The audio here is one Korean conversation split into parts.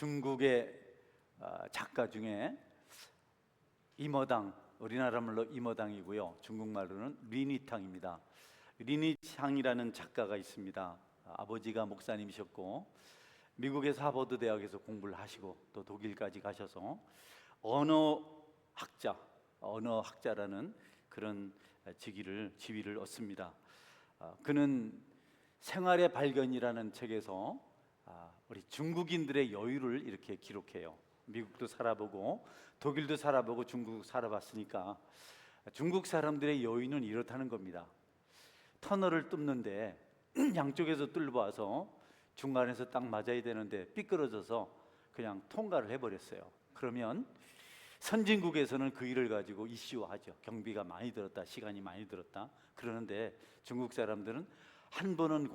중국의 작가 중에 이머당, 우리나라 말로 이머당이고요, 중국말로는 리니탕입니다. 리니탕이라는 작가가 있습니다. 아버지가 목사님이셨고 미국에서 하버드 대학에서 공부를 하시고 또 독일까지 가셔서 언어학자라는 그런 지위를 얻습니다. 그는 생활의 발견이라는 책에서 우리 중국인들의 여유를 이렇게 기록해요. 미국도 살아보고 독일도 살아보고 중국 살아봤으니까 중국 사람들의 여유는 이렇다는 겁니다. 터널을 뚫는데 양쪽에서 뚫어와서 중간에서 딱 맞아야 되는데 삐뚤어져서 그냥 통과를 해버렸어요. 그러면 선진국에서는 그 일을 가지고 이슈화하죠. 경비가 많이 들었다, 시간이 많이 들었다 그러는데 중국 사람들은 한 번의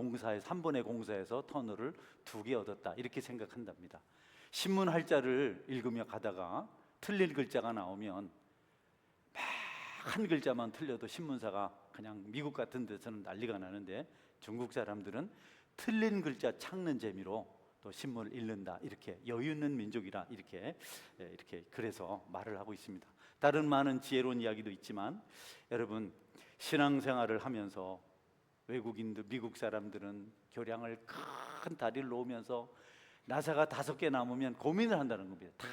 공사에서 터널을 2개 얻었다 이렇게 생각한답니다. 신문 할자를 읽으며 가다가 틀린 글자가 나오면 막 한 글자만 틀려도 신문사가 그냥 미국 같은 데서는 난리가 나는데 중국 사람들은 틀린 글자 찾는 재미로 또 신문을 읽는다, 이렇게 여유 있는 민족이라 이렇게 그래서 말을 하고 있습니다. 다른 많은 지혜로운 이야기도 있지만 여러분, 신앙생활을 하면서 외국인들, 미국 사람들은 교량을 큰 다리를 놓으면서 나사가 5개 남으면 고민을 한다는 겁니다. 다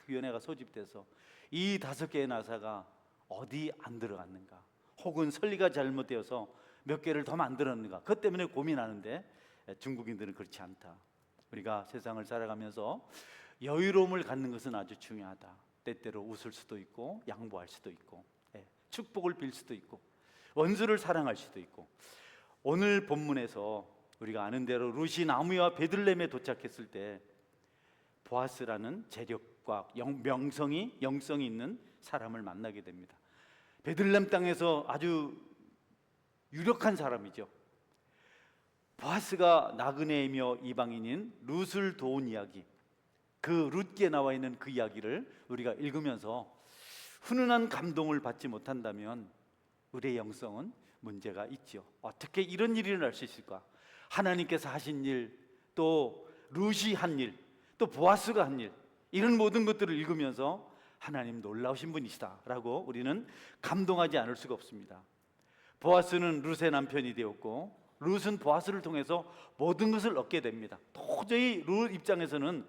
위원회가 소집돼서 이 5개의 나사가 어디 안 들어갔는가, 혹은 설리가 잘못되어서 몇 개를 더 만들었는가, 그것 때문에 고민하는데 중국인들은 그렇지 않다. 우리가 세상을 살아가면서 여유로움을 갖는 것은 아주 중요하다. 때때로 웃을 수도 있고 양보할 수도 있고 축복을 빌 수도 있고 원수를 사랑할 수도 있고. 오늘 본문에서 우리가 아는 대로 루시 나무와 베들레헴에 도착했을 때 보아스라는 재력과 영성이 있는 사람을 만나게 됩니다. 베들레헴 땅에서 아주 유력한 사람이죠. 보아스가 나그네이며 이방인인 룻을 도운 이야기, 그 룻기에 나와 있는 그 이야기를 우리가 읽으면서 훈훈한 감동을 받지 못한다면 우리의 영성은 문제가 있죠. 어떻게 이런 일이 일어날 수 있을까? 하나님께서 하신 일, 또 룻이 한 일, 또 보아스가 한 일, 이런 모든 것들을 읽으면서 하나님 놀라우신 분이시다 라고 우리는 감동하지 않을 수가 없습니다. 보아스는 룻의 남편이 되었고 룻은 보아스를 통해서 모든 것을 얻게 됩니다. 도저히 룻의 입장에서는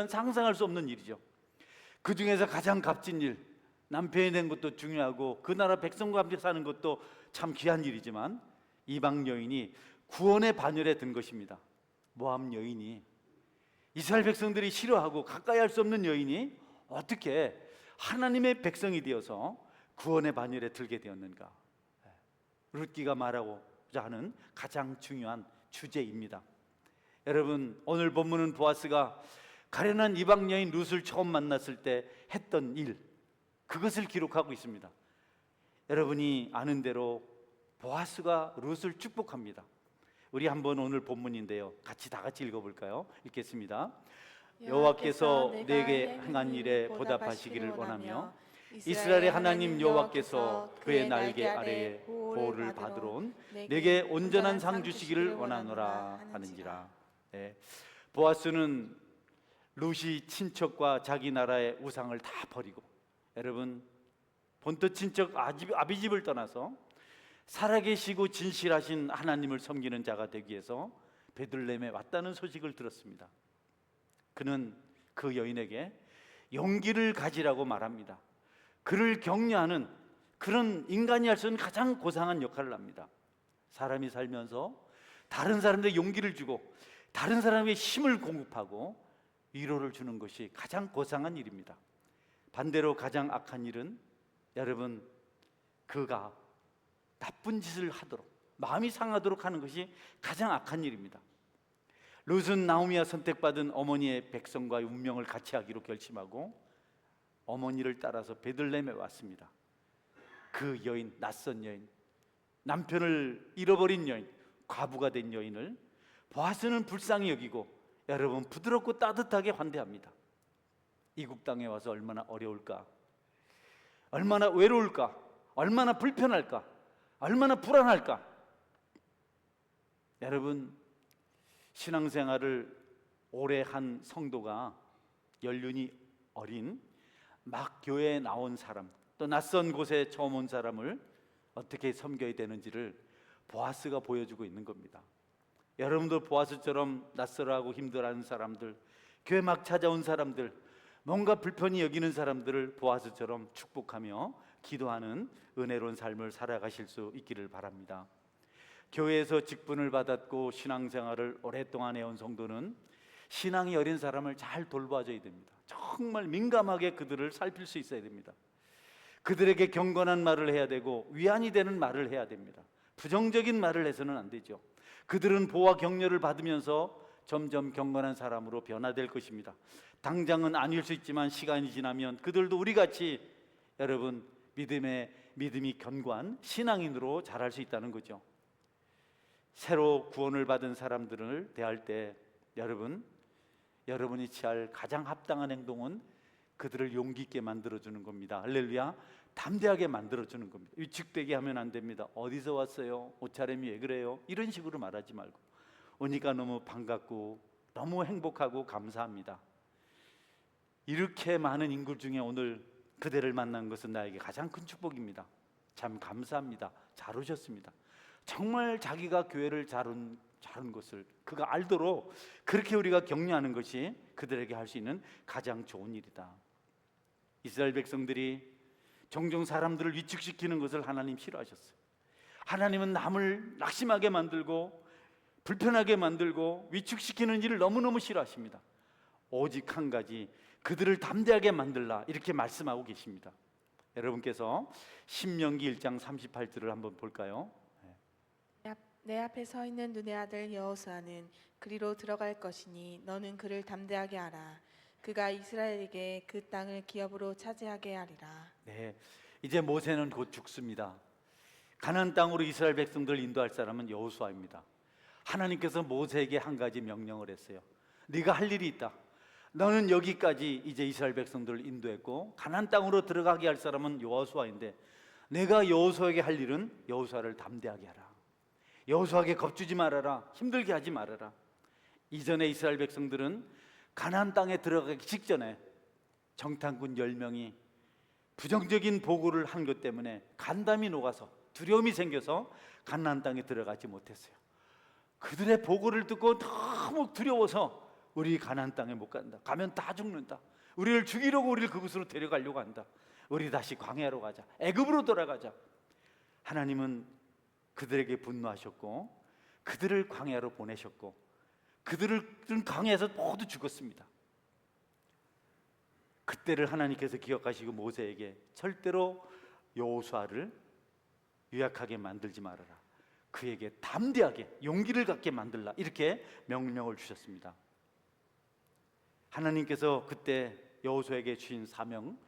상상할 수 없는 일이죠. 그 중에서 가장 값진 일, 남편이 된 것도 중요하고 그 나라 백성과 함께 사는 것도 참 귀한 일이지만 이방 여인이 구원의 반열에 든 것입니다. 모압 여인이, 이스라엘 백성들이 싫어하고 가까이 할 수 없는 여인이 어떻게 하나님의 백성이 되어서 구원의 반열에 들게 되었는가? 룻기가 말하고자 하는 가장 중요한 주제입니다. 여러분, 오늘 본문은 보아스가 가련한 이방 여인 룻을 처음 만났을 때 했던 일, 그것을 기록하고 있습니다. 여러분이 아는 대로 보아스가 룻을 축복합니다. 우리 한번 오늘 본문인데요, 다 같이 읽어볼까요? 읽겠습니다. 여호와께서 내게 행한 일에 보답하시기를 원하며 이스라엘의 하나님 여호와께서 그의 날개 아래에 보호를 받으러 온 내게 온전한 상 주시기를 원하노라 하는지라. 보아스는 룻이 친척과 자기 나라의 우상을 다 버리고, 여러분, 본토 친척 아비집을 떠나서 살아계시고 진실하신 하나님을 섬기는 자가 되기 위해서 베들레헴에 왔다는 소식을 들었습니다. 그는 그 여인에게 용기를 가지라고 말합니다. 그를 격려하는, 그런 인간이 할 수 있는 가장 고상한 역할을 합니다. 사람이 살면서 다른 사람들에게 용기를 주고 다른 사람에게 힘을 공급하고 위로를 주는 것이 가장 고상한 일입니다. 반대로 가장 악한 일은, 여러분, 그가 나쁜 짓을 하도록, 마음이 상하도록 하는 것이 가장 악한 일입니다. 룻은 나오미가 선택받은 어머니의 백성과의 운명을 같이 하기로 결심하고 어머니를 따라서 베들레헴에 왔습니다. 그 여인, 낯선 여인, 남편을 잃어버린 여인, 과부가 된 여인을 보아스는 불쌍히 여기고, 여러분, 부드럽고 따뜻하게 환대합니다. 이국 땅에 와서 얼마나 어려울까, 얼마나 외로울까, 얼마나 불편할까, 얼마나 불안할까. 여러분, 신앙생활을 올해 한 성도가 연륜이 어린 막 교회에 나온 사람, 또 낯선 곳에 처음 온 사람을 어떻게 섬겨야 되는지를 보아스가 보여주고 있는 겁니다. 여러분도 보아스처럼 낯설어하고 힘들어하는 사람들, 교회 막 찾아온 사람들, 뭔가 불편히 여기는 사람들을 보아스처럼 축복하며 기도하는 은혜로운 삶을 살아가실 수 있기를 바랍니다. 교회에서 직분을 받았고 신앙생활을 오랫동안 해온 성도는 신앙이 어린 사람을 잘 돌봐줘야 됩니다. 정말 민감하게 그들을 살필 수 있어야 됩니다. 그들에게 경건한 말을 해야 되고 위안이 되는 말을 해야 됩니다. 부정적인 말을 해서는 안 되죠. 그들은 보호와 격려를 받으면서 점점 경건한 사람으로 변화될 것입니다. 당장은 아닐 수 있지만 시간이 지나면 그들도 우리같이 여러분 믿음이 견고한 신앙인으로 자랄 수 있다는 거죠. 새로 구원을 받은 사람들을 대할 때 여러분이 취할 가장 합당한 행동은 그들을 용기 있게 만들어주는 겁니다. 할렐루야. 담대하게 만들어주는 겁니다. 위축되게 하면 안 됩니다. 어디서 왔어요? 옷차림이 왜 그래요? 이런 식으로 말하지 말고 오니까 너무 반갑고 너무 행복하고 감사합니다. 이렇게 많은 인구 중에 오늘 그대를 만난 것은 나에게 가장 큰 축복입니다. 참 감사합니다. 잘 오셨습니다. 정말 자기가 교회를 잘 온 것을 그가 알도록 그렇게 우리가 격려하는 것이 그들에게 할 수 있는 가장 좋은 일이다. 이스라엘 백성들이 종종 사람들을 위축시키는 것을 하나님 싫어하셨어요. 하나님은 남을 낙심하게 만들고 불편하게 만들고 위축시키는 일을 너무너무 싫어하십니다. 오직 한 가지, 그들을 담대하게 만들라, 이렇게 말씀하고 계십니다. 여러분께서 신명기 1장 38절을 한번 볼까요? 내 앞에 서 있는 눈의 아들 여호수아는 그리로 들어갈 것이니 너는 그를 담대하게 하라. 그가 이스라엘에게 그 땅을 기업으로 차지하게 하리라. 네, 이제 모세는 곧 죽습니다. 가나안 땅으로 이스라엘 백성들을 인도할 사람은 여호수아입니다. 하나님께서 모세에게 한 가지 명령을 했어요. 네가 할 일이 있다. 너는 여기까지 이제 이스라엘 백성들을 인도했고 가나안 땅으로 들어가게 할 사람은 여호수아인데 내가 여호수아에게 할 일은 여호수아를 담대하게 하라. 여호수아에게 겁주지 말아라. 힘들게 하지 말아라. 이전에 이스라엘 백성들은 가나안 땅에 들어가기 직전에 정탐꾼 10명이 부정적인 보고를 한 것 때문에 간담이 녹아서 두려움이 생겨서 가나안 땅에 들어가지 못했어요. 그들의 보고를 듣고 너무 두려워서 우리 가나안 땅에 못 간다. 가면 다 죽는다. 우리를 죽이려고 우리를 그곳으로 데려가려고 한다. 우리 다시 광야로 가자. 애굽으로 돌아가자. 하나님은 그들에게 분노하셨고 그들을 광야로 보내셨고 그들은 광야에서 모두 죽었습니다. 그때를 하나님께서 기억하시고 모세에게 절대로 여호수아를 유약하게 만들지 말아라. 그에게 담대하게 용기를 갖게 만들라. 이렇게 명령을 주셨습니다. 하나님께서 그때 여호수아에게 주신 사명,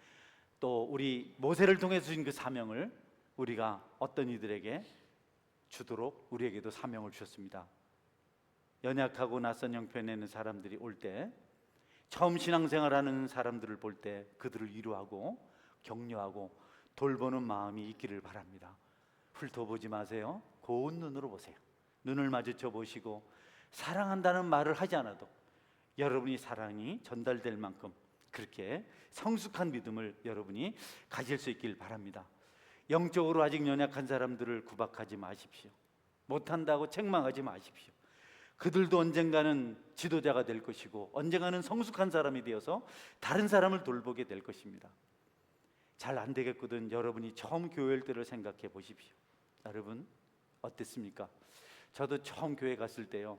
또 우리 모세를 통해서 주신 그 사명을 우리가 어떤 이들에게 주도록 우리에게도 사명을 주셨습니다. 연약하고 낯선 형편에 있는 사람들이 올 때, 처음 신앙생활하는 사람들을 볼 때 그들을 위로하고 격려하고 돌보는 마음이 있기를 바랍니다. 훑어보지 마세요. 고운 눈으로 보세요. 눈을 마주쳐 보시고 사랑한다는 말을 하지 않아도 여러분이 사랑이 전달될 만큼 그렇게 성숙한 믿음을 여러분이 가질 수 있길 바랍니다. 영적으로 아직 연약한 사람들을 구박하지 마십시오. 못한다고 책망하지 마십시오. 그들도 언젠가는 지도자가 될 것이고 언젠가는 성숙한 사람이 되어서 다른 사람을 돌보게 될 것입니다. 잘 안 되겠거든 여러분이 처음 교회일 때를 생각해 보십시오. 여러분 어땠습니까? 저도 처음 교회 갔을 때요,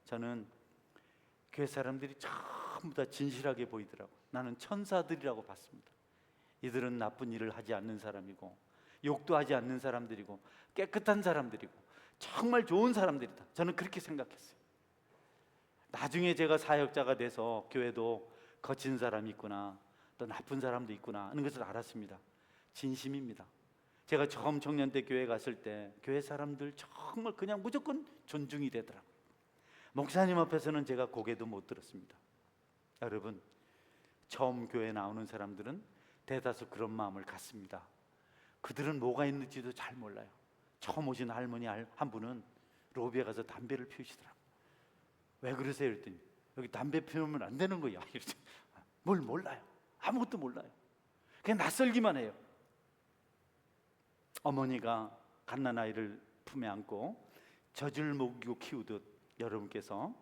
저는 교회 사람들이 전부 다 진실하게 보이더라고요. 나는 천사들이라고 봤습니다. 이들은 나쁜 일을 하지 않는 사람이고 욕도 하지 않는 사람들이고 깨끗한 사람들이고 정말 좋은 사람들이다. 저는 그렇게 생각했어요. 나중에 제가 사역자가 돼서 교회도 거친 사람이 있구나, 또 나쁜 사람도 있구나 하는 것을 알았습니다. 진심입니다. 제가 처음 청년 때 교회 갔을 때 교회 사람들 정말 그냥 무조건 존중이 되더라고요. 목사님 앞에서는 제가 고개도 못 들었습니다. 여러분, 처음 교회 나오는 사람들은 대다수 그런 마음을 갖습니다. 그들은 뭐가 있는지도 잘 몰라요. 처음 오신 할머니 한 분은 로비에 가서 담배를 피우시더라고요. 왜 그러세요? 그랬더니 여기 담배 피우면 안 되는 거야. 뭘 몰라요. 아무것도 몰라요. 그냥 낯설기만 해요. 어머니가 갓난아이를 품에 안고 젖을 먹이고 키우듯 여러분께서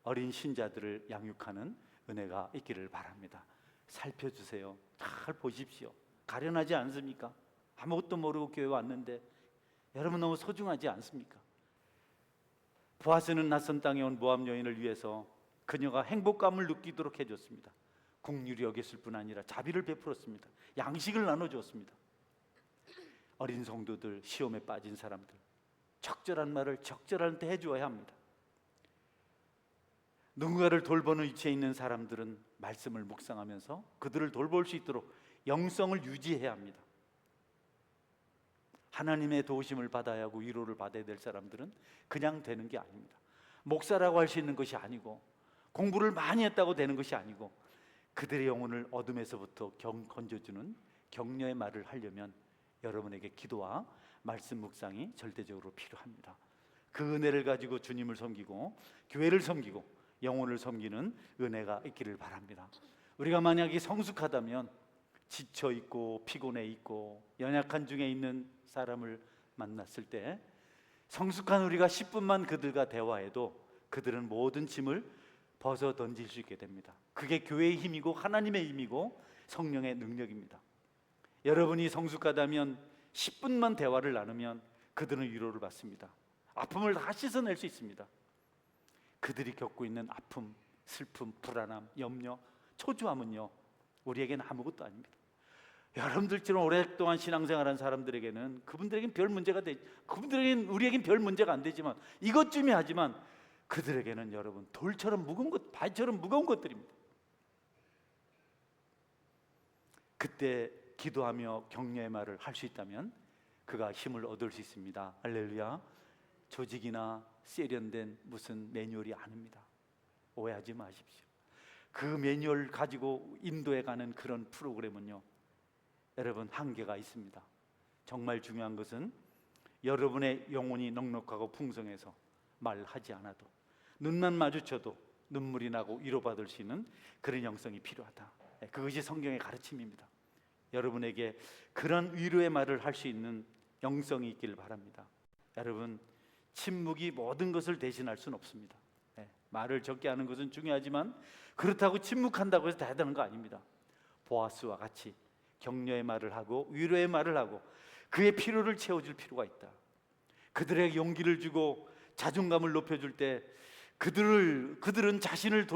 어린 신자들을 양육하는 은혜가 있기를 바랍니다. 살펴주세요. 잘 보십시오. 가련하지 않습니까? 아무것도 모르고 교회 왔는데 여러분 너무 소중하지 않습니까? 보아스는 낯선 땅에 온 모압 여인을 위해서 그녀가 행복감을 느끼도록 해줬습니다. 긍휼히 여겼을 뿐 아니라 자비를 베풀었습니다. 양식을 나눠주었습니다. 어린 성도들, 시험에 빠진 사람들, 적절한 말을 적절한 때 해주어야 합니다. 누군가를 돌보는 위치에 있는 사람들은 말씀을 묵상하면서 그들을 돌볼 수 있도록 영성을 유지해야 합니다. 하나님의 도우심을 받아야 하고 위로를 받아야 될 사람들은 그냥 되는 게 아닙니다. 목사라고 할 수 있는 것이 아니고 공부를 많이 했다고 되는 것이 아니고 그들의 영혼을 어둠에서부터 건져주는 격려의 말을 하려면 여러분에게 기도와 말씀 묵상이 절대적으로 필요합니다. 그 은혜를 가지고 주님을 섬기고 교회를 섬기고 영혼을 섬기는 은혜가 있기를 바랍니다. 우리가 만약에 성숙하다면 지쳐있고 피곤해 있고 연약한 중에 있는 사람을 만났을 때 성숙한 우리가 10분만 그들과 대화해도 그들은 모든 짐을 벗어 던질 수 있게 됩니다. 그게 교회의 힘이고 하나님의 힘이고 성령의 능력입니다. 여러분이 성숙하다면 10분만 대화를 나누면 그들은 위로를 받습니다. 아픔을 다 씻어낼 수 있습니다. 그들이 겪고 있는 아픔, 슬픔, 불안함, 염려, 초조함은요 우리에게는 아무것도 아닙니다. 여러분들처럼 오랫동안 신앙생활한 사람들에게는 그분들에겐 별 문제가 그분들에겐 우리에겐 별 문제가 안 되지만 이것쯤이 하지만 그들에게는 여러분 돌처럼 무거운 것, 바위처럼 무거운 것들입니다. 그때 기도하며 격려의 말을 할 수 있다면 그가 힘을 얻을 수 있습니다. 할렐루야. 조직이나 세련된 무슨 매뉴얼이 아닙니다. 오해하지 마십시오. 그 매뉴얼 가지고 인도해 가는 그런 프로그램은요 여러분 한계가 있습니다. 정말 중요한 것은 여러분의 영혼이 넉넉하고 풍성해서 말하지 않아도 눈만 마주쳐도 눈물이 나고 위로받을 수 있는 그런 영성이 필요하다. 그것이 성경의 가르침입니다. 여러분에게 그런 위로의 말을 할 수 있는 영성이 있기를 바랍니다. 여러분 침묵이 모든 것을 대신할 수는 없습니다. 말을 적게 하는 것은 중요하지만 그렇다고 침묵한다고 해서 다 되는 거 아닙니다. 보아스와 같이 격려의 말을 하고 위로의 말을 하고 그의 필요를 채워줄 필요가 있다. 그들에게 용기를 주고 자존감을 높여줄 때 그들은 자신이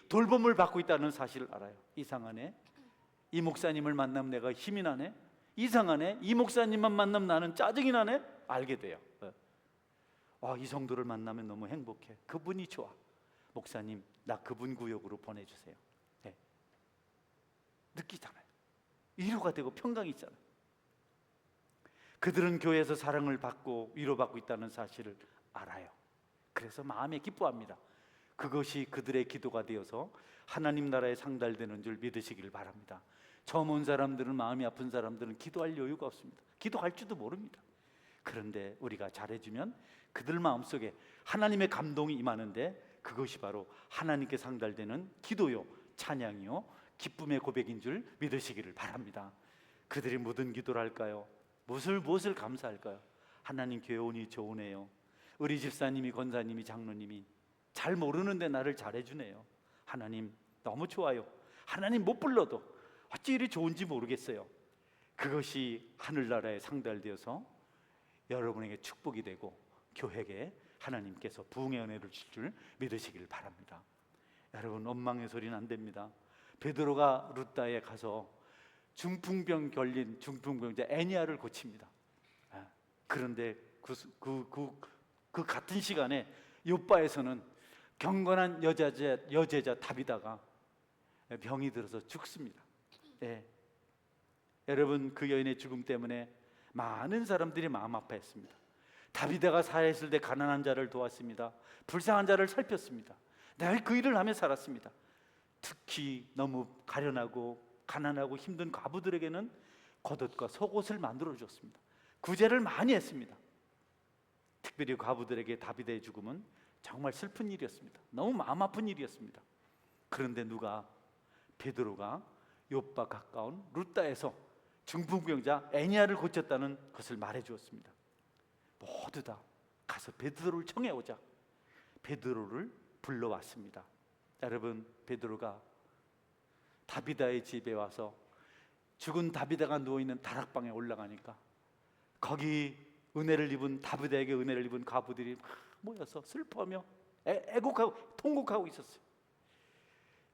돌봄을 받고 있다는 사실을 알아요. 이상하네. 이 목사님을 만나면 내가 힘이 나네. 이상하네. 이 목사님만 만나면 나는 짜증이 나네. 알게 돼요. 이 성도를 만나면 너무 행복해. 그분이 좋아. 목사님, 나 그분 구역으로 보내주세요. 느끼잖아요. 위로가 되고 평강이 있잖아요. 그들은 교회에서 사랑을 받고 위로받고 있다는 사실을 알아요. 그래서 마음에 기뻐합니다. 그것이 그들의 기도가 되어서 하나님 나라에 상달되는 줄 믿으시길 바랍니다. 처음 온 사람들은, 마음이 아픈 사람들은 기도할 여유가 없습니다. 기도할 줄도 모릅니다. 그런데 우리가 잘해주면 그들 마음속에 하나님의 감동이 임하는데 그것이 바로 하나님께 상달되는 기도요, 찬양이요, 기쁨의 고백인 줄 믿으시기를 바랍니다. 그들이 무슨 기도를 할까요? 무엇을 감사할까요? 하나님 교회 오니 좋으네요. 우리 집사님이, 권사님이, 장로님이 잘 모르는데 나를 잘해주네요. 하나님 너무 좋아요. 하나님 못 불러도 어찌 이리 좋은지 모르겠어요. 그것이 하늘나라에 상달되어서 여러분에게 축복이 되고 교회에 하나님께서 부흥의 은혜를 주실 줄 믿으시길 바랍니다. 여러분 원망의 소리는 안 됩니다. 베드로가 루다에 가서 중풍병 걸린 중풍병자 애니아를 고칩니다. 그런데 그 같은 시간에 요바에서는 경건한 여제자 다비다가 병이 들어서 죽습니다. 여러분 그 여인의 죽음 때문에 많은 사람들이 마음 아파했습니다. 다비다가 살아있을 때 가난한 자를 도왔습니다. 불쌍한 자를 살폈습니다. 늘 그 일을 하며 살았습니다. 특히 너무 가련하고 가난하고 힘든 과부들에게는 겉옷과 속옷을 만들어 줬습니다. 구제를 많이 했습니다. 특별히 과부들에게 다비다의 죽음은 정말 슬픈 일이었습니다. 너무 마음 아픈 일이었습니다. 그런데 누가 베드로가 요빠 가까운 루다에서 중풍병자 애니아를 고쳤다는 것을 말해 주었습니다. 모두 다 가서 베드로를 청해 오자 베드로를 불러왔습니다. 여러분, 베드로가 다비다의 집에 와서 죽은 다비다가 누워있는 다락방에 올라가니까 거기 은혜를 입은 다비다에게 은혜를 입은 과부들이 막 모여서 슬퍼하며 애곡하고 통곡하고 있었어요.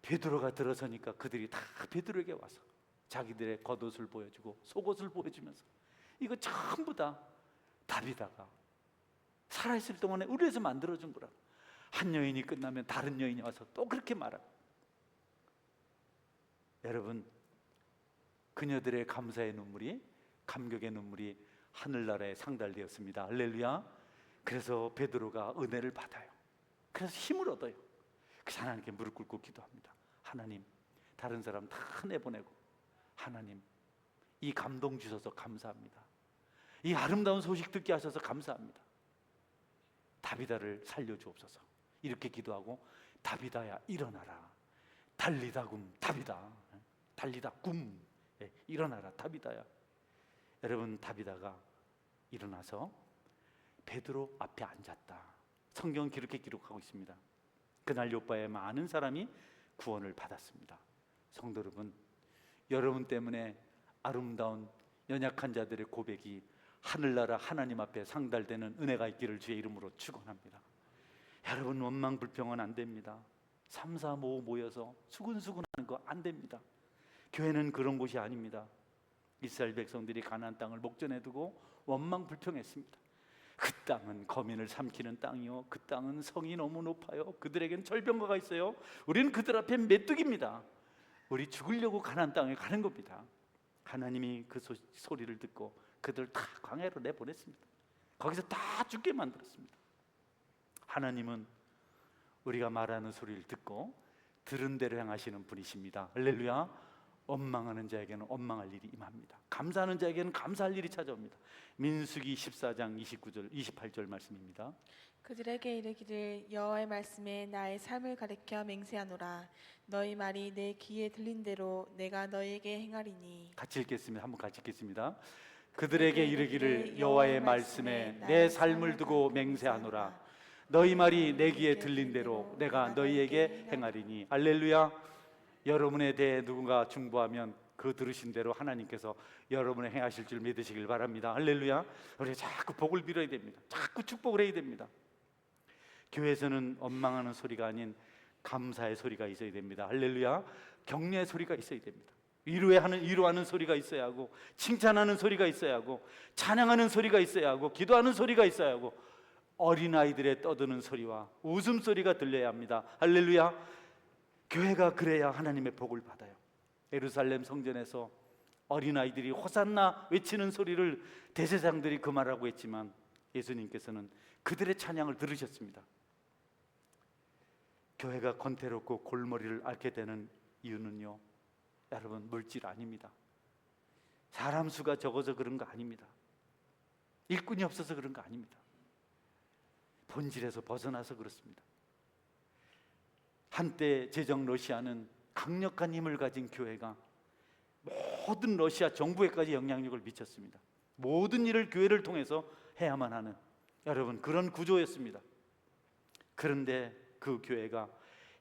베드로가 들어서니까 그들이 다 베드로에게 와서 자기들의 겉옷을 보여주고 속옷을 보여주면서 이거 전부 다 다비다가 살아있을 동안에 우리에서 만들어준 거라고. 한 여인이 끝나면 다른 여인이 와서 또 그렇게 말하고. 여러분, 그녀들의 감사의 눈물이, 감격의 눈물이 하늘나라에 상달되었습니다. 할렐루야. 그래서 베드로가 은혜를 받아요. 그래서 힘을 얻어요. 그래서 하나님께 무릎 꿇고 기도합니다. 하나님, 다른 사람 다 내보내고 하나님, 이 감동 주셔서 감사합니다. 이 아름다운 소식 듣게 하셔서 감사합니다. 다비다를 살려주옵소서. 이렇게 기도하고 다비다야 일어나라. 달리다 굼 다비다. 달리다 굼. 일어나라 다비다야. 여러분, 다비다가 일어나서 베드로 앞에 앉았다. 성경은 그렇게 기록하고 있습니다. 그날 요바에 많은 사람이 구원을 받았습니다. 성도 여러분, 여러분 때문에 아름다운 연약한 자들의 고백이 하늘나라 하나님 앞에 상달되는 은혜가 있기를 주의 이름으로 축원합니다. 여러분, 원망 불평은 안 됩니다. 3, 4, 5 모여서 수근수근하는 거 안 됩니다. 교회는 그런 곳이 아닙니다. 이스라엘 백성들이 가나안 땅을 목전에 두고 원망 불평했습니다. 그 땅은 거민을 삼키는 땅이요, 그 땅은 성이 너무 높아요, 그들에겐 절병거가 있어요, 우리는 그들 앞에 메뚜기입니다. 우리 죽으려고 가나안 땅에 가는 겁니다. 하나님이 그 소리를 듣고 그들 다 광야로 내보냈습니다. 거기서 다 죽게 만들었습니다. 하나님은 우리가 말하는 소리를 듣고 들은 대로 행하시는 분이십니다. 할렐루야. 원망하는 자에게는 원망할 일이 임합니다. 감사하는 자에게는 감사할 일이 찾아옵니다. 민수기 14장 29절 28절 말씀입니다. 그들에게 이르기를 여호와의 말씀에 나의 삶을 가리켜 맹세하노라. 너희 말이 내 귀에 들린 대로 내가 너희에게 행하리니. 같이 읽겠습니다. 한번 같이 읽겠습니다. 그들에게 이르기를 여호와의 말씀에 내 삶을 두고 맹세하노라. 너희 말이 내 귀에 들린 대로 내가 너희에게 행하리니. 할렐루야. 여러분에 대해 누군가 중보하면 그 들으신 대로 하나님께서 여러분의 행하실 줄 믿으시길 바랍니다. 할렐루야. 우리가 자꾸 복을 빌어야 됩니다. 자꾸 축복을 해야 됩니다. 교회에서는 원망하는 소리가 아닌 감사의 소리가 있어야 됩니다. 할렐루야. 격려의 소리가 있어야 됩니다. 위로하는 소리가 있어야 하고, 칭찬하는 소리가 있어야 하고, 찬양하는 소리가 있어야 하고, 기도하는 소리가 있어야 하고, 어린아이들의 떠드는 소리와 웃음소리가 들려야 합니다. 할렐루야. 교회가 그래야 하나님의 복을 받아요. 예루살렘 성전에서 어린아이들이 호산나 외치는 소리를 대제사장들이 금하라고 했지만 예수님께서는 그들의 찬양을 들으셨습니다. 교회가 권태롭고 골머리를 앓게 되는 이유는요, 여러분, 물질 아닙니다. 사람 수가 적어서 그런 거 아닙니다. 일꾼이 없어서 그런 거 아닙니다. 본질에서 벗어나서 그렇습니다. 한때 제정 러시아는 강력한 힘을 가진 교회가 모든 러시아 정부에까지 영향력을 미쳤습니다. 모든 일을 교회를 통해서 해야만 하는, 여러분, 그런 구조였습니다. 그런데 그 교회가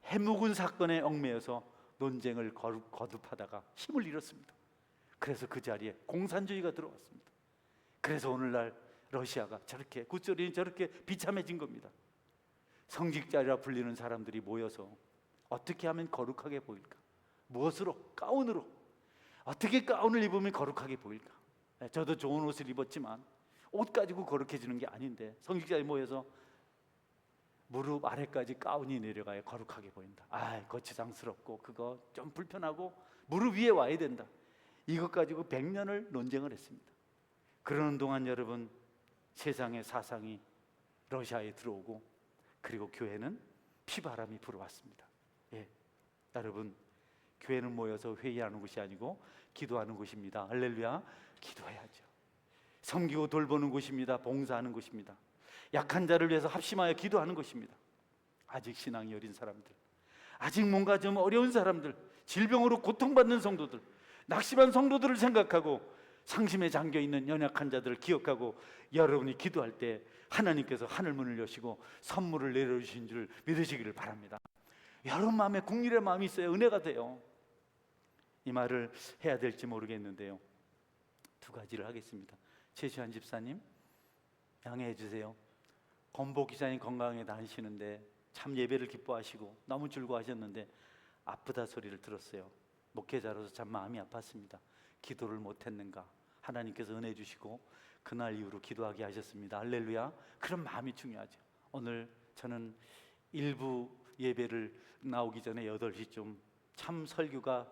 해묵은 사건에 얽매여서 논쟁을 거듭하다가 힘을 잃었습니다. 그래서 그 자리에 공산주의가 들어왔습니다. 그래서 오늘날 러시아가 저렇게 구소련이 저렇게 비참해진 겁니다. 성직자라 불리는 사람들이 모여서 어떻게 하면 거룩하게 보일까? 무엇으로? 가운으로. 어떻게 가운을 입으면 거룩하게 보일까? 저도 좋은 옷을 입었지만 옷 가지고 거룩해지는 게 아닌데, 성직자들이 모여서 무릎 아래까지 가운이 내려가야 거룩하게 보인다. 거치장스럽고 그거 좀 불편하고 무릎 위에 와야 된다. 이것 가지고 100년을 논쟁을 했습니다. 그러는 동안 여러분, 세상의 사상이 러시아에 들어오고, 그리고 교회는 피바람이 불어왔습니다. 여러분, 교회는 모여서 회의하는 곳이 아니고 기도하는 곳입니다. 할렐루야. 기도해야죠. 섬기고 돌보는 곳입니다. 봉사하는 곳입니다. 약한 자를 위해서 합심하여 기도하는 곳입니다. 아직 신앙이 어린 사람들, 아직 뭔가 좀 어려운 사람들, 질병으로 고통받는 성도들, 낙심한 성도들을 생각하고 상심에 잠겨있는 연약한 자들을 기억하고 여러분이 기도할 때 하나님께서 하늘문을 여시고 선물을 내려주신 줄 믿으시기를 바랍니다. 여러분 마음에 국률의 마음이 있어야 은혜가 돼요. 이 말을 해야 될지 모르겠는데요, 두 가지를 하겠습니다. 최시환 집사님 양해해 주세요. 건보 기자님 건강에 다니시는데 참 예배를 기뻐하시고 너무 즐거워하셨는데 아프다 소리를 들었어요. 목회자로서 참 마음이 아팠습니다. 기도를 못했는가, 하나님께서 은혜 주시고 그날 이후로 기도하게 하셨습니다. 할렐루야. 그런 마음이 중요하죠. 오늘 저는 일부 예배를 나오기 전에 8시쯤 참 설교가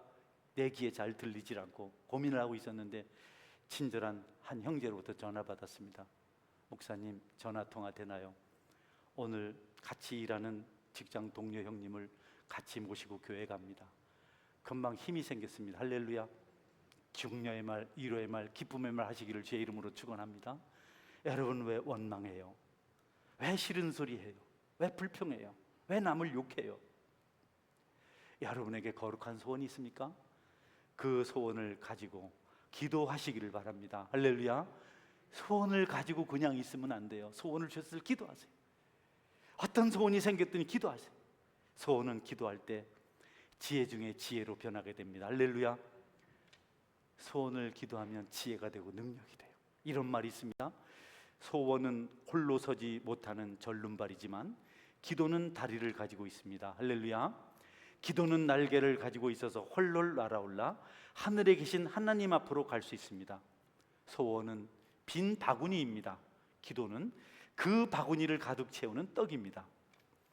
내 귀에 잘 들리질 않고 고민을 하고 있었는데 친절한 한 형제로부터 전화 받았습니다. 목사님, 전화 통화 되나요? 오늘 같이 일하는 직장 동료 형님을 같이 모시고 교회 갑니다. 금방 힘이 생겼습니다. 할렐루야. 격려의 말, 위로의 말, 기쁨의 말 하시기를 주의 이름으로 축원합니다. 여러분, 왜 원망해요? 왜 싫은 소리 해요? 왜 불평해요? 왜 남을 욕해요? 여러분에게 거룩한 소원이 있습니까? 그 소원을 가지고 기도하시기를 바랍니다. 할렐루야. 소원을 가지고 그냥 있으면 안 돼요. 소원을 주셨을 때 기도하세요. 어떤 소원이 생겼더니 기도하세요. 소원은 기도할 때 지혜 중에 지혜로 변하게 됩니다. 할렐루야. 소원을 기도하면 지혜가 되고 능력이 돼요. 이런 말이 있습니다. 소원은 홀로 서지 못하는 절름발이지만 기도는 다리를 가지고 있습니다. 할렐루야. 기도는 날개를 가지고 있어서 홀로 날아올라 하늘에 계신 하나님 앞으로 갈 수 있습니다. 소원은 빈 바구니입니다. 기도는 그 바구니를 가득 채우는 떡입니다.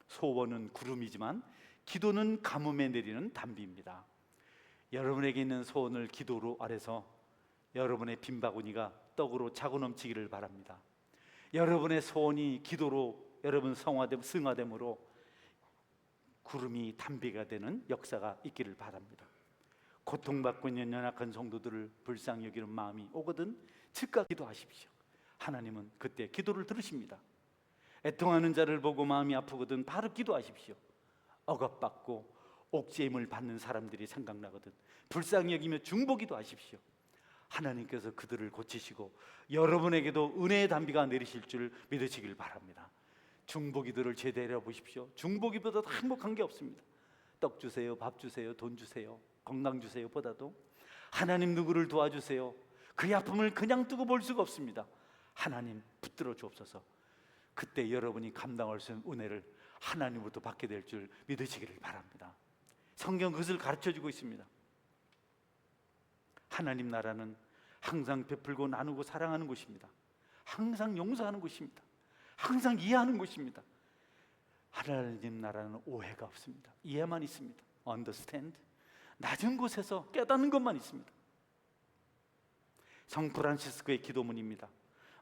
소원은 구름이지만 기도는 가뭄에 내리는 단비입니다. 여러분에게 있는 소원을 기도로 아래서 여러분의 빈 바구니가 떡으로 차고 넘치기를 바랍니다. 여러분의 소원이 기도로 여러분 승화됨으로 구름이 단비가 되는 역사가 있기를 바랍니다. 고통받고 있는 연약한 성도들을 불쌍히 여기는 마음이 오거든 즉각 기도하십시오. 하나님은 그때 기도를 들으십니다. 애통하는 자를 보고 마음이 아프거든 바로 기도하십시오. 억압받고 옥죄임을 받는 사람들이 생각나거든 불쌍히 여기며 중보기도 하십시오. 하나님께서 그들을 고치시고 여러분에게도 은혜의 단비가 내리실 줄 믿으시길 바랍니다. 중보기도를 제대로 보십시오. 중보기보다 더 행복한 게 없습니다. 떡 주세요, 밥 주세요, 돈 주세요, 건강 주세요 보다도 하나님 누구를 도와주세요. 그의 아픔을 그냥 두고 볼 수가 없습니다. 하나님 붙들어 주옵소서. 그때 여러분이 감당할 수 있는 은혜를 하나님으로부터 받게 될 줄 믿으시기를 바랍니다. 성경 그것을 가르쳐주고 있습니다. 하나님 나라는 항상 베풀고 나누고 사랑하는 곳입니다. 항상 용서하는 곳입니다. 항상 이해하는 곳입니다. 하나님 나라는 오해가 없습니다. 이해만 있습니다. Understand. 낮은 곳에서 깨닫는 것만 있습니다. 성 프란시스코의 기도문입니다.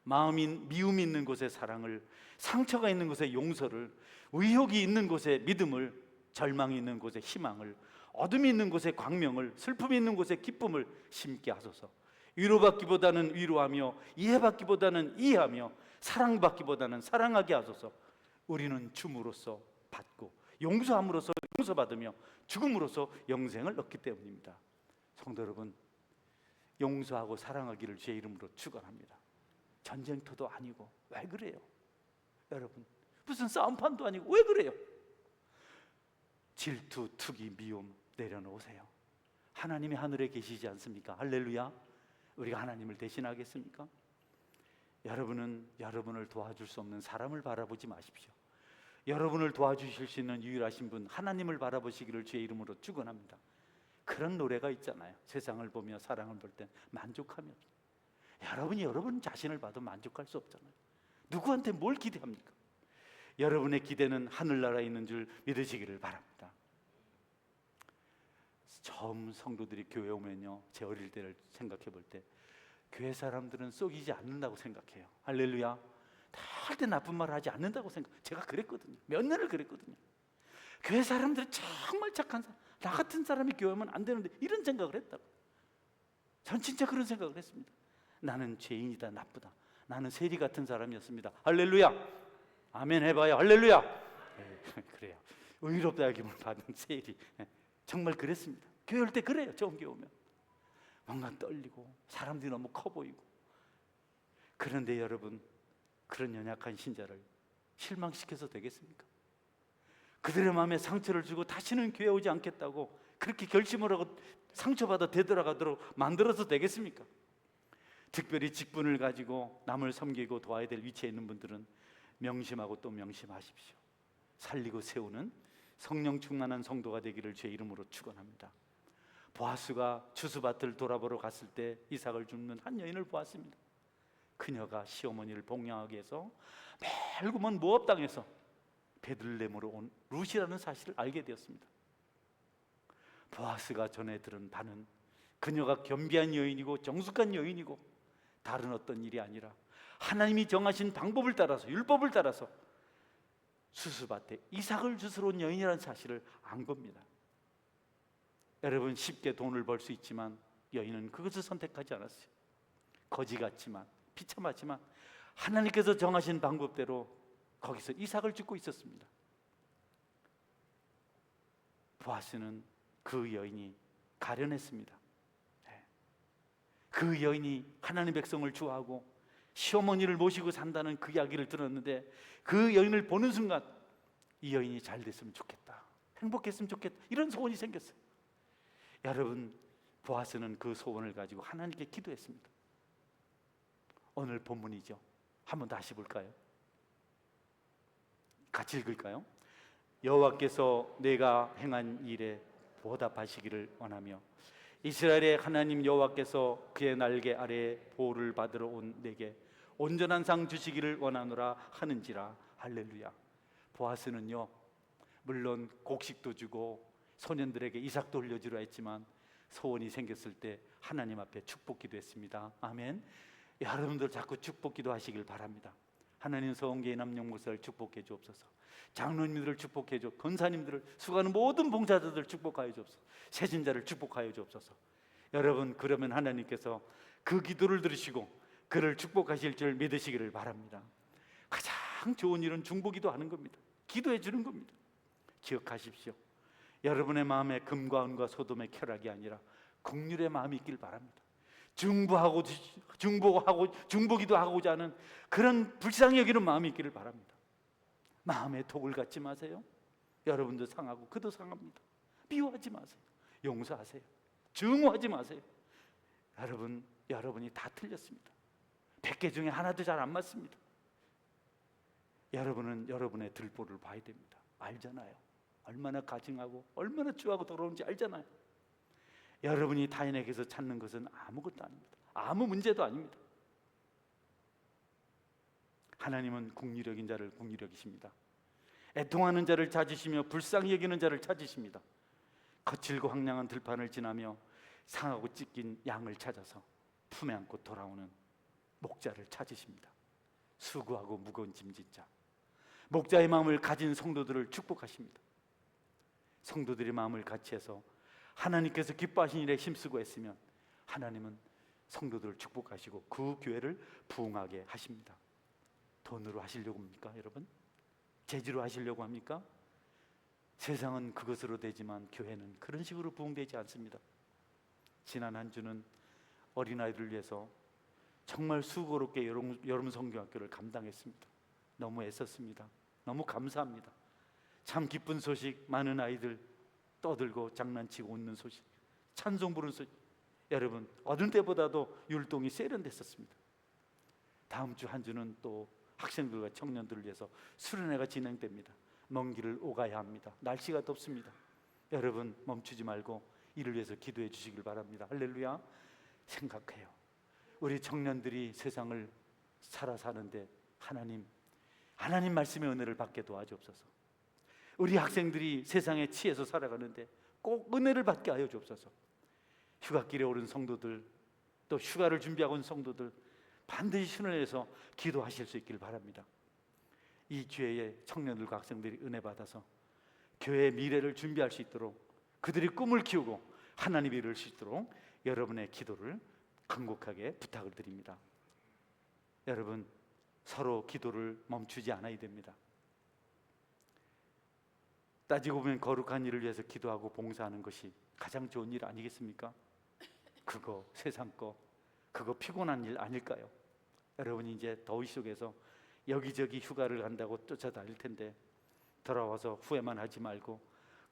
미움이 있는 곳에 사랑을, 상처가 있는 곳에 용서를, 의혹이 있는 곳에 믿음을, 절망이 있는 곳에 희망을, 어둠이 있는 곳에 광명을, 슬픔이 있는 곳에 기쁨을 심게 하소서. 위로받기보다는 위로하며 이해받기보다는 이해하며 사랑받기보다는 사랑하게 하소서. 우리는 줌으로써 받고 용서함으로써 용서받으며 죽음으로써 영생을 얻기 때문입니다. 성도 여러분, 용서하고 사랑하기를 주의 이름으로 축원합니다. 전쟁터도 아니고 왜 그래요? 여러분, 무슨 싸움판도 아니고 왜 그래요? 질투, 투기, 미움 내려놓으세요. 하나님이 하늘에 계시지 않습니까? 할렐루야. 우리가 하나님을 대신하겠습니까? 여러분은 여러분을 도와줄 수 없는 사람을 바라보지 마십시오. 여러분을 도와주실 수 있는 유일하신 분 하나님을 바라보시기를 주의 이름으로 축원합니다. 그런 노래가 있잖아요. 세상을 보며 사랑을 볼 땐 만족함이 없어요. 여러분이 여러분 자신을 봐도 만족할 수 없잖아요. 누구한테 뭘 기대합니까? 여러분의 기대는 하늘나라에 있는 줄 믿으시기를 바랍니다. 처음 성도들이 교회 오면요, 제 어릴 때를 생각해 볼 때 교회 사람들은 속이지 않는다고 생각해요. 할렐루야. 절대 나쁜 말 하지 않는다고 제가 그랬거든요. 몇 년을 그랬거든요. 교회 사람들이 정말 착한 사람, 나 같은 사람이 교회 오면 안 되는데 이런 생각을 했다고. 전 진짜 그런 생각을 했습니다. 나는 죄인이다, 나쁘다. 나는 세리 같은 사람이었습니다. 할렐루야. 아멘 해봐요. 할렐루야. 그래요. 의롭다 여김을 받은 세일이 정말 그랬습니다. 교회 올 때 그래요. 좋은 교회 오면 뭔가 떨리고 사람들이 너무 커 보이고. 그런데 여러분, 그런 연약한 신자를 실망시켜서 되겠습니까? 그들의 마음에 상처를 주고 다시는 교회 오지 않겠다고 그렇게 결심을 하고 상처받아 되돌아가도록 만들어서 되겠습니까? 특별히 직분을 가지고 남을 섬기고 도와야 될 위치에 있는 분들은 명심하고 또 명심하십시오. 살리고 세우는 성령 충만한 성도가 되기를 주의 이름으로 축원합니다. 보아스가 추수밭을 돌아보러 갔을 때 이삭을 줍는 한 여인을 보았습니다. 그녀가 시어머니를 복양하기 위해서 멀고 먼 모압 땅에서 베들레헴으로 온 룻이라는 사실을 알게 되었습니다. 보아스가 전해 들은 바는 그녀가 겸비한 여인이고 정숙한 여인이고 다른 어떤 일이 아니라 하나님이 정하신 방법을 따라서, 율법을 따라서 수수밭에 이삭을 주스러 온 여인이라는 사실을 안 겁니다. 여러분, 쉽게 돈을 벌 수 있지만 여인은 그것을 선택하지 않았어요. 거지 같지만 비참하지만 하나님께서 정하신 방법대로 거기서 이삭을 줍고 있었습니다. 보아스는 그 여인이 가련했습니다. 그 여인이 하나님 백성을 좋아하고 시어머니를 모시고 산다는 그 이야기를 들었는데 그 여인을 보는 순간 이 여인이 잘 됐으면 좋겠다, 행복했으면 좋겠다, 이런 소원이 생겼어요. 여러분, 보아스는 그 소원을 가지고 하나님께 기도했습니다. 오늘 본문이죠. 한번 다시 볼까요? 같이 읽을까요? 여호와께서 내가 행한 일에 보답하시기를 원하며 이스라엘의 하나님 여호와께서 그의 날개 아래에 보호를 받으러 온 내게 온전한 상 주시기를 원하노라 하는지라. 할렐루야. 보아스는요, 물론 곡식도 주고 소년들에게 이삭도 올려주려 했지만 소원이 생겼을 때 하나님 앞에 축복 기도했습니다. 아멘. 여러분들 자꾸 축복 기도하시길 바랍니다. 하나님 서원교회 남영목사를 축복해 주옵소서. 장로님들을 축복해 주, 권사님들을 수고하는 모든 봉사자들을 축복하여 주옵소서. 세진자를 축복하여 주옵소서. 여러분, 그러면 하나님께서 그 기도를 들으시고 그를 축복하실 줄 믿으시기를 바랍니다. 가장 좋은 일은 중보기도 하는 겁니다. 기도해 주는 겁니다. 기억하십시오. 여러분의 마음에 금과 은과 소돔의 쾌락이 아니라 긍휼의 마음이 있길 바랍니다. 중보기도 하고자 하는 그런 불쌍히 여기는 마음이 있기를 바랍니다. 마음에 독을 갖지 마세요. 여러분도 상하고 그도 상합니다. 미워하지 마세요. 용서하세요. 증오하지 마세요. 여러분이 다 틀렸습니다. 100개 중에 하나도 잘 안 맞습니다. 여러분은 여러분의 들보를 봐야 됩니다. 알잖아요. 얼마나 가증하고 얼마나 추하고 더러운지 알잖아요. 여러분이 타인에게서 찾는 것은 아무것도 아닙니다. 아무 문제도 아닙니다. 하나님은 긍휼히 여긴 자를 긍휼히 여기십니다. 애통하는 자를 찾으시며 불쌍히 여기는 자를 찾으십니다. 거칠고 황량한 들판을 지나며 상하고 찢긴 양을 찾아서 품에 안고 돌아오는 목자를 찾으십니다. 수고하고 무거운 짐진 자, 목자의 마음을 가진 성도들을 축복하십니다. 성도들의 마음을 같이 해서 하나님께서 기뻐하신 일에 힘쓰고 했으면 하나님은 성도들을 축복하시고 그 교회를 부흥하게 하십니다. 돈으로 하시려고 합니까, 여러분? 재주로 하시려고 합니까? 세상은 그것으로 되지만 교회는 그런 식으로 부흥되지 않습니다. 지난 한 주는 어린아이들을 위해서 정말 수고롭게 여름 성경학교를 감당했습니다. 너무 애썼습니다. 너무 감사합니다. 참 기쁜 소식, 많은 아이들 떠들고 장난치고 웃는 소식, 찬송 부르는 소식. 여러분, 어느 때보다도 율동이 세련됐었습니다. 다음 주 한 주는 또 학생들과 청년들을 위해서 수련회가 진행됩니다. 먼 길을 오가야 합니다. 날씨가 덥습니다. 여러분, 멈추지 말고 이를 위해서 기도해 주시길 바랍니다. 할렐루야. 생각해요. 우리 청년들이 세상을 살아 사는데 하나님 말씀의 은혜를 받게 도와주옵소서. 우리 학생들이 세상에 치여서 살아가는데 꼭 은혜를 받게 하여 주옵소서. 휴가길에 오른 성도들, 또 휴가를 준비하고 온 성도들 반드시 신원에서 기도하실 수 있길 바랍니다. 이 기회에 청년들과 학생들이 은혜 받아서 교회의 미래를 준비할 수 있도록, 그들이 꿈을 키우고 하나님이 이룰 수 있도록 여러분의 기도를 간곡하게 부탁을 드립니다. 여러분, 서로 기도를 멈추지 않아야 됩니다. 따지고 보면 거룩한 일을 위해서 기도하고 봉사하는 것이 가장 좋은 일 아니겠습니까? 그거 세상 거, 그거 피곤한 일 아닐까요? 여러분이 이제 더위 속에서 여기저기 휴가를 간다고 쫓아다닐 텐데 돌아와서 후회만 하지 말고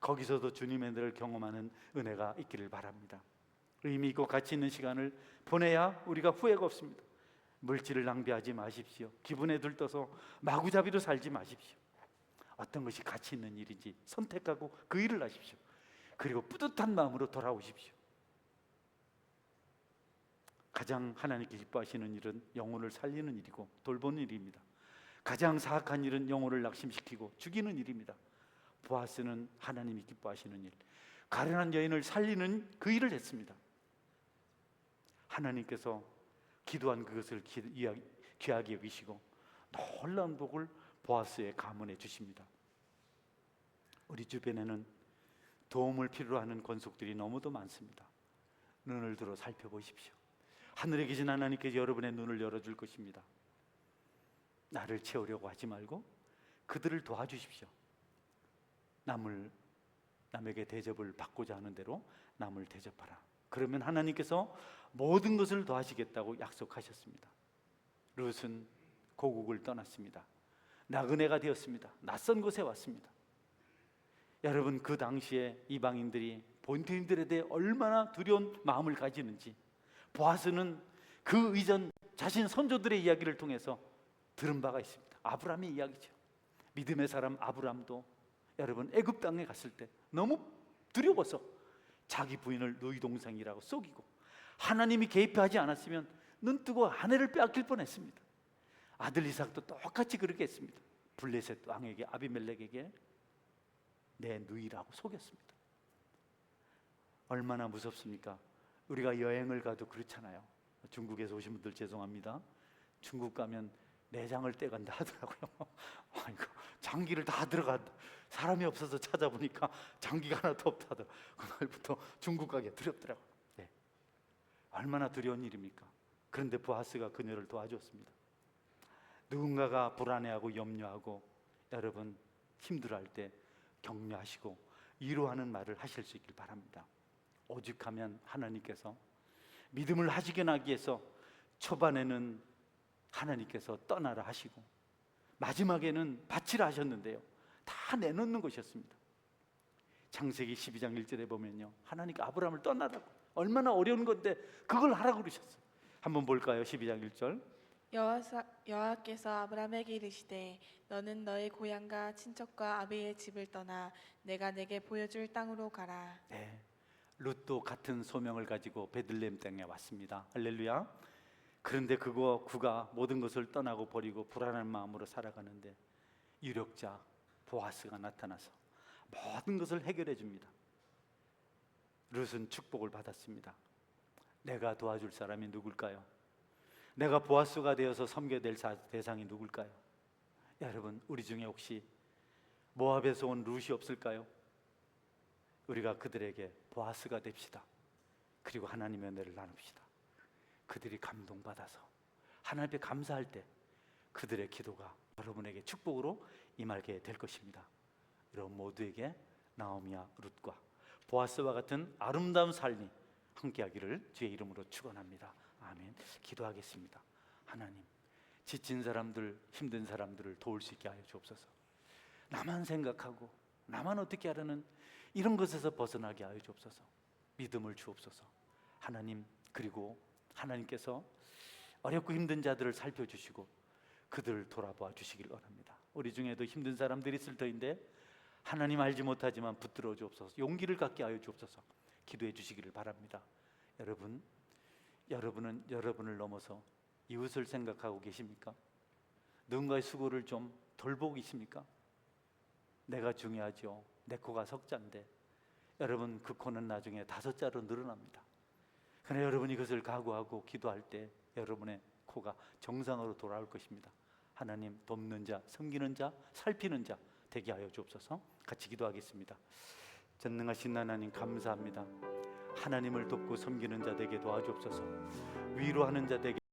거기서도 주님의 은혜를 경험하는 은혜가 있기를 바랍니다. 의미 있고 가치 있는 시간을 보내야 우리가 후회가 없습니다. 물질을 낭비하지 마십시오. 기분에 들떠서 마구잡이로 살지 마십시오. 어떤 것이 가치 있는 일인지 선택하고 그 일을 하십시오. 그리고 뿌듯한 마음으로 돌아오십시오. 가장 하나님께 기뻐하시는 일은 영혼을 살리는 일이고 돌보는 일입니다. 가장 사악한 일은 영혼을 낙심시키고 죽이는 일입니다. 보아스는 하나님이 기뻐하시는 일, 가련한 여인을 살리는 그 일을 했습니다. 하나님께서 기도한 그것을 귀하게 여기시고 놀라운 복을 보아스에 가문해 주십니다. 우리 주변에는 도움을 필요로 하는 권속들이 너무도 많습니다. 눈을 들어 살펴보십시오. 하늘에 계신 하나님께서 여러분의 눈을 열어줄 것입니다. 나를 채우려고 하지 말고 그들을 도와주십시오. 남에게 대접을 받고자 하는 대로 남을 대접하라. 그러면 하나님께서 모든 것을 도와주시겠다고 약속하셨습니다. 룻은 고국을 떠났습니다. 나그네가 되었습니다. 낯선 곳에 왔습니다. 여러분, 그 당시에 이방인들이 본토인들에 대해 얼마나 두려운 마음을 가지는지 보아스는 그 이전 자신 선조들의 이야기를 통해서 들은 바가 있습니다. 아브라함의 이야기죠. 믿음의 사람 아브라함도 여러분 애굽 땅에 갔을 때 너무 두려워서 자기 부인을 너희 동생이라고 속이고 하나님이 개입하지 않았으면 눈 뜨고 아내를 빼앗길 뻔했습니다. 아들 이삭도 똑같이 그렇게 했습니다. 블레셋 왕에게 아비멜렉에게 내 누이라고 속였습니다. 얼마나 무섭습니까? 우리가 여행을 가도 그렇잖아요. 중국에서 오신 분들 죄송합니다. 중국 가면 내장을 떼간다 하더라고요. 아이고, 장기를 다 들어간다. 사람이 없어서 찾아보니까 장기가 하나도 없다더라. 그날부터 중국 가기 두렵더라고요. 네. 얼마나 두려운 일입니까? 그런데 보아스가 그녀를 도와줬습니다. 누군가가 불안해하고 염려하고 여러분 힘들어할 때 격려하시고 위로하는 말을 하실 수 있길 바랍니다. 오죽하면 하나님께서 믿음을 하시게 하기 위해서 초반에는 하나님께서 떠나라 하시고 마지막에는 바치라 하셨는데요, 다 내놓는 것이었습니다. 창세기 12장 1절에 보면요, 하나님께 아브라함을 떠나라고, 얼마나 어려운 건데 그걸 하라고 그러셨어요. 한번 볼까요? 12장 1절. 여호와께서 아브라함에게 이르시되 너는 너의 고향과 친척과 아비의 집을 떠나 내가 내게 보여줄 땅으로 가라. 네, 룻도 같은 소명을 가지고 베들레헴 땅에 왔습니다. 할렐루야. 그런데 그가 모든 것을 떠나고 버리고 불안한 마음으로 살아가는데 유력자 보아스가 나타나서 모든 것을 해결해 줍니다. 룻은 축복을 받았습니다. 내가 도와줄 사람이 누굴까요? 내가 보아스가 되어서 섬겨야 될 대상이 누굴까요? 여러분, 우리 중에 혹시 모압에서 온 룻이 없을까요? 우리가 그들에게 보아스가 됩시다. 그리고 하나님의 은혜를 나눕시다. 그들이 감동받아서 하나님께 감사할 때 그들의 기도가 여러분에게 축복으로 임하게 될 것입니다. 여러분 모두에게 나오미와 룻과 보아스와 같은 아름다운 삶이 함께하기를 주의 이름으로 축원합니다. 아멘. 기도하겠습니다. 하나님, 지친 사람들, 힘든 사람들을 도울 수 있게 하여 주옵소서. 나만 생각하고 나만 어떻게 하려는 이런 것에서 벗어나게 하여 주옵소서. 믿음을 주옵소서. 하나님, 그리고 하나님께서 어렵고 힘든 자들을 살펴주시고 그들을 돌아봐 주시길 원합니다. 우리 중에도 힘든 사람들이 있을 터인데 하나님 알지 못하지만 붙들어 주옵소서. 용기를 갖게 하여 주옵소서. 기도해 주시기를 바랍니다. 여러분은 여러분을 넘어서 이웃을 생각하고 계십니까? 누군가의 수고를 좀 돌보고 있습니까? 내가 중요하죠. 내 코가 석자인데 여러분, 그 코는 나중에 5자로 늘어납니다. 그러나 여러분이 그것을 각오하고 기도할 때 여러분의 코가 정상으로 돌아올 것입니다. 하나님, 돕는 자, 섬기는 자, 살피는 자 되게 하여 주옵소서. 같이 기도하겠습니다. 전능하신 하나님, 감사합니다. 하나님을 돕고 섬기는 자 되게 도와주옵소서. 위로하는 자 되게